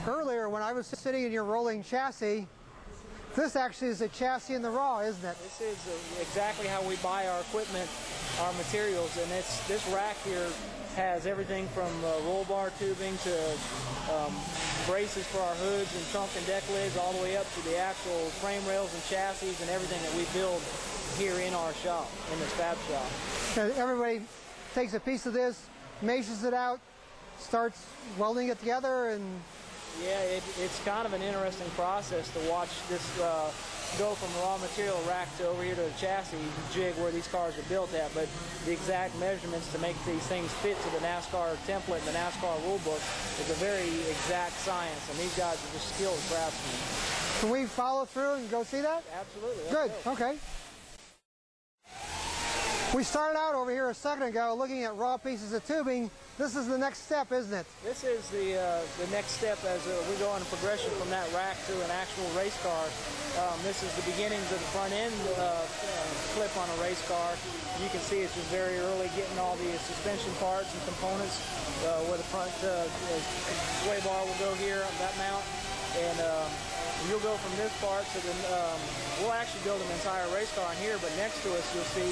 earlier when I was sitting in your rolling chassis, this actually is a chassis in the raw, isn't it? This is exactly how we buy our equipment, our materials, and this rack here has everything from roll bar tubing to braces for our hoods and trunk and deck lids, all the way up to the actual frame rails and chassis and everything that we build here in our shop, in this fab shop. And everybody takes a piece of this, measures it out, starts welding it together, and yeah, it's kind of an interesting process to watch this go from the raw material rack to over here to the chassis jig where these cars are built at. But the exact measurements to make these things fit to the NASCAR template and the NASCAR rule book is a very exact science, and these guys are just skilled craftsmen. Can we follow through and go see that? Absolutely. Good. Okay. We started out over here a second ago looking at raw pieces of tubing. This is the next step, isn't it? This is the next step as we go on a progression from that rack to an actual race car. This is the beginnings of the front end clip on a race car. You can see it's just very early getting all the suspension parts and components where the front sway bar will go here on that mount. And you'll go from this part to the, we'll actually build an entire race car in here, but next to us you'll see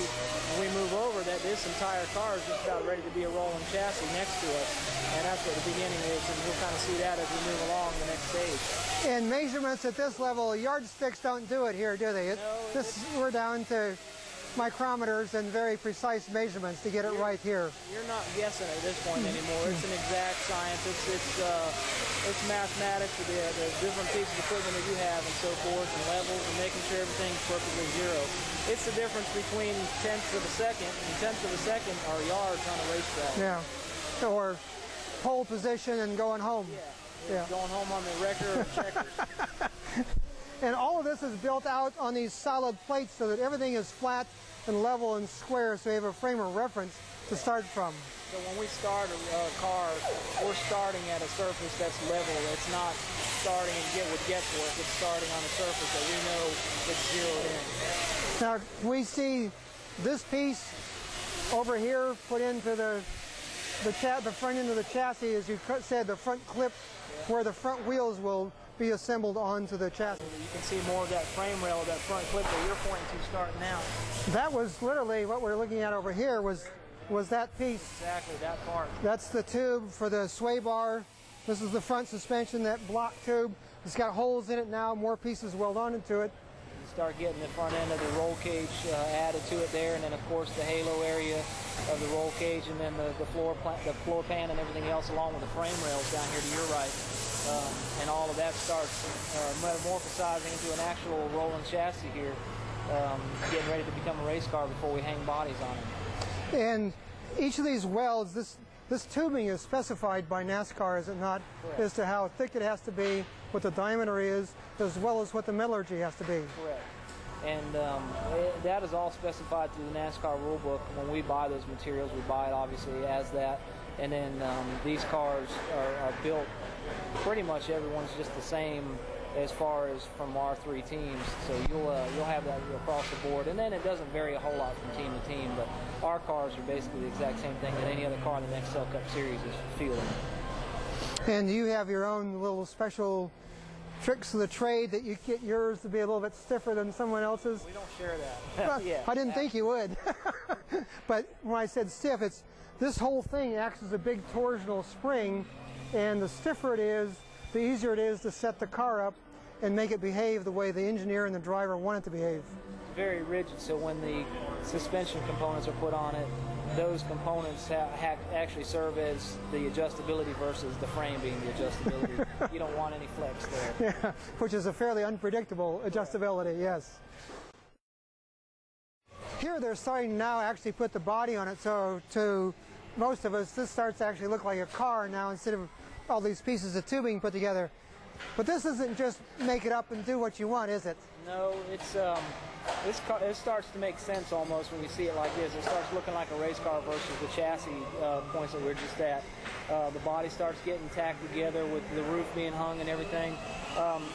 when we move over that this entire car is just about ready to be a rolling chassis next to us. And that's what the beginning is, and we'll kind of see that as we move along the next stage. And measurements at this level, yardsticks don't do it here, do they? No, we're down to micrometers and very precise measurements to get it right here. You're not guessing at this point anymore. It's an exact science. It's mathematics with the different pieces of equipment that you have and so forth, and levels, and making sure everything's perfectly zero. It's the difference between tenths of a second, and tenths of a second are yards on a racetrack. Yeah, or pole position and going home. Yeah. Going home on the wrecker or checkers. And all of this is built out on these solid plates so that everything is flat and level and square, so we have a frame of reference to start from. So when we start a car, we're starting at a surface that's level. It's not starting with guesswork. It's starting on a surface that we know it's zeroed in. Now, we see this piece over here put into the front end of the chassis, as you said, the front clip where the front wheels will be assembled onto the chassis. You can see more of that frame rail, that front clip that you're pointing to starting now. That was literally what we're looking at over here was that piece. Exactly, that part. That's the tube for the sway bar. This is the front suspension, that block tube. It's got holes in it now, more pieces welded onto it. You start getting the front end of the roll cage added to it there, and then of course the halo area of the roll cage, and then the floor pan and everything else along with the frame rails down here to your right. And all of that starts metamorphosizing into an actual rolling chassis here, getting ready to become a race car before we hang bodies on it. And each of these welds, this tubing is specified by NASCAR, is it not? Correct. As to how thick it has to be, what the diameter is, as well as what the metallurgy has to be. Correct. And that is all specified through the NASCAR rule book. When we buy those materials, we buy it obviously as that. And then these cars are built, pretty much everyone's just the same as far as from our three teams. So you'll have that across the board. And then it doesn't vary a whole lot from team to team, but our cars are basically the exact same thing that any other car in the next Cell Cup Series is fielding. And you have your own little special tricks of the trade that you get yours to be a little bit stiffer than someone else's. We don't share that. Well, Yeah, I didn't think you would. But when I said stiff, this whole thing acts as a big torsional spring, and the stiffer it is, the easier it is to set the car up and make it behave the way the engineer and the driver want it to behave. It's very rigid, so when the suspension components are put on it, those components actually serve as the adjustability versus the frame being the adjustability. You don't want any flex there. Yeah, which is a fairly unpredictable adjustability, yes. Here they're starting now actually put the body on it, so to most of us this starts to actually look like a car now instead of all these pieces of tubing put together. But this isn't just make it up and do what you want, is it? No, it's It starts to make sense almost when we see it like this. It starts looking like a race car versus the chassis points that we're just at. The body starts getting tacked together with the roof being hung and everything.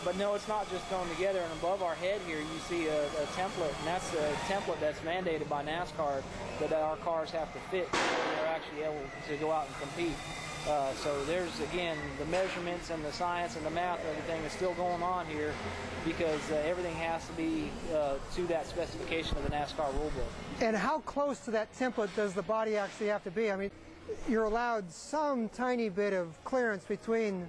But no, it's not just thrown together. And above our head here, you see a template, and that's a template that's mandated by NASCAR that our cars have to fit so they're actually able to go out and compete. So there's, again, the measurements and the science and the math and everything is still going on here because everything has to be to that specification of the NASCAR rulebook. And how close to that template does the body actually have to be? I mean, you're allowed some tiny bit of clearance between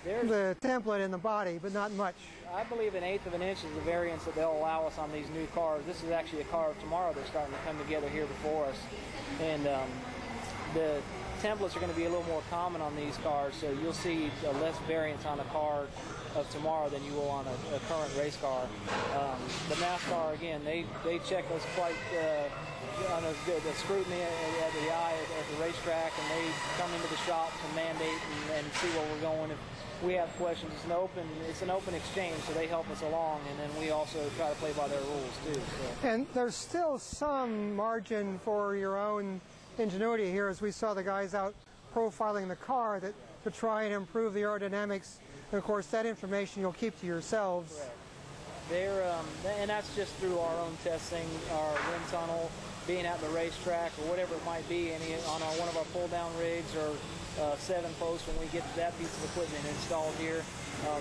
the template and the body, but not much. I believe 1/8 of an inch is the variance that they'll allow us on these new cars. This is actually a car of tomorrow that's starting to come together here before us. And the templates are going to be a little more common on these cars, so you'll see less variance on a car of tomorrow than you will on a current race car. The NASCAR, again, they check us quite on the scrutiny of the eye at the racetrack, and they come into the shop to mandate and see where we're going. If we have questions, it's an open exchange, so they help us along, and then we also try to play by their rules too. So. And there's still some margin for your own ingenuity here, as we saw the guys out profiling the car to try and improve the aerodynamics. And of course, that information you'll keep to yourselves. Right. And that's just through our own testing, our wind tunnel, being at the racetrack, or whatever it might be, on one of our pull-down rigs or 7-post when we get that piece of equipment installed here.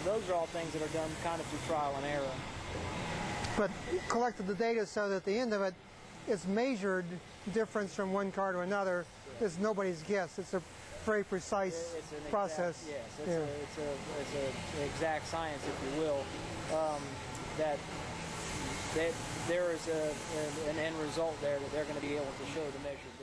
Those are all things that are done kind of through trial and error. But collected the data so that at the end of it, it's measured difference from one car to another. It's nobody's guess. It's a very precise process. It's an exact science, if you will. That there is an end result there that they're going to be able to show the measures.